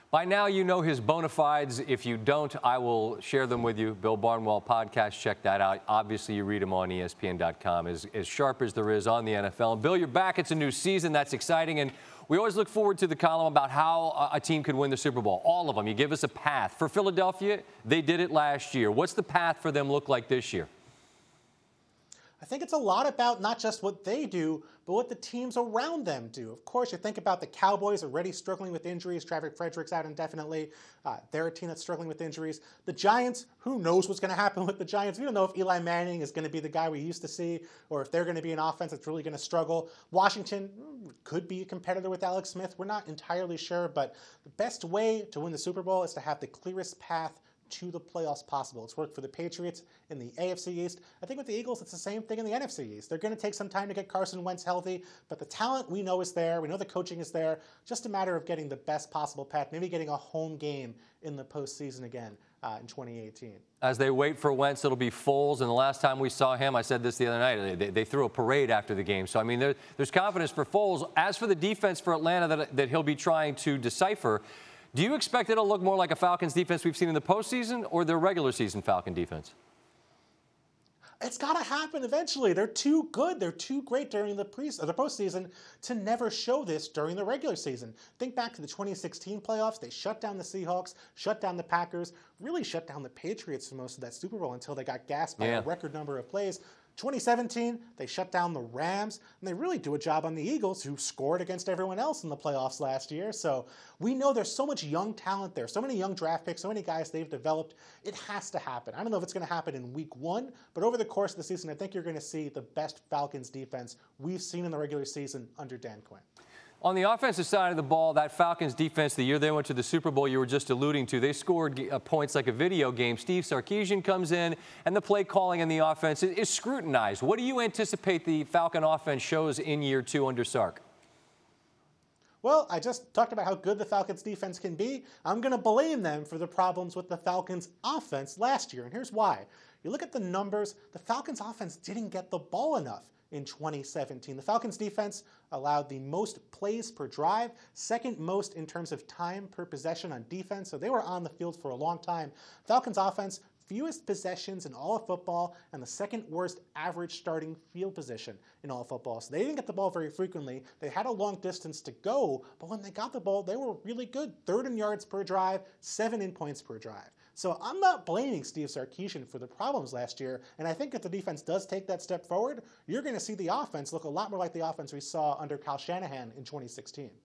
By now, you know his bona fides. If you don't, I will share them with you. Bill Barnwell podcast, check that out. Obviously, you read him on ESPN.com. As sharp as there is on the NFL. And Bill, you're back. It's a new season. That's exciting. And we always look forward to the column about how a team could win the Super Bowl. All of them. You give us a path. For Philadelphia, they did it last year. What's the path for them look like this year? I think it's a lot about not just what they do, but what the teams around them do. Of course, you think about the Cowboys already struggling with injuries. Travis Frederick's out indefinitely. They're a team that's struggling with injuries. The Giants, who knows what's going to happen with the Giants? We don't know if Eli Manning is going to be the guy we used to see or if they're going to be an offense that's really going to struggle. Washington could be a competitor with Alex Smith. We're not entirely sure, but the best way to win the Super Bowl is to have the clearest path to the playoffs possible. It's worked for the Patriots in the AFC East. I think with the Eagles, it's the same thing in the NFC East. They're going to take some time to get Carson Wentz healthy, but the talent we know is there. We know the coaching is there. Just a matter of getting the best possible path, maybe getting a home game in the postseason again in 2018. As they wait for Wentz, it'll be Foles. And the last time we saw him, I said this the other night, they threw a parade after the game. So, I mean, there's confidence for Foles. As for the defense for Atlanta that he'll be trying to decipher, do you expect it'll look more like a Falcons defense we've seen in the postseason or their regular season Falcon defense? It's got to happen eventually. They're too good. They're too great during the postseason to never show this during the regular season. Think back to the 2016 playoffs. They shut down the Seahawks, shut down the Packers, really shut down the Patriots for most of that Super Bowl until they got gassed by a record number of plays. 2017, they shut down the Rams, and they really do a job on the Eagles, who scored against everyone else in the playoffs last year. So we know there's so much young talent there, so many young draft picks, so many guys they've developed. It has to happen. I don't know if it's going to happen in week one, but over the course of the season, I think you're going to see the best Falcons defense we've seen in the regular season under Dan Quinn. On the offensive side of the ball, that Falcons defense, the year they went to the Super Bowl you were just alluding to, they scored points like a video game. Steve Sarkisian comes in, and the play calling in the offense is scrutinized. What do you anticipate the Falcon offense shows in year two under Sark? Well, I just talked about how good the Falcons defense can be. I'm going to blame them for the problems with the Falcons offense last year, and here's why. You look at the numbers, the Falcons offense didn't get the ball enough in 2017. The Falcons defense allowed the most plays per drive, second most in terms of time per possession on defense, so they were on the field for a long time. Falcons offense, fewest possessions in all of football, and the second worst average starting field position in all of football. So they didn't get the ball very frequently. They had a long distance to go, but when they got the ball, they were really good. Third in yards per drive, 7 in points per drive. So I'm not blaming Steve Sarkisian for the problems last year, and I think if the defense does take that step forward, you're going to see the offense look a lot more like the offense we saw under Kyle Shanahan in 2016.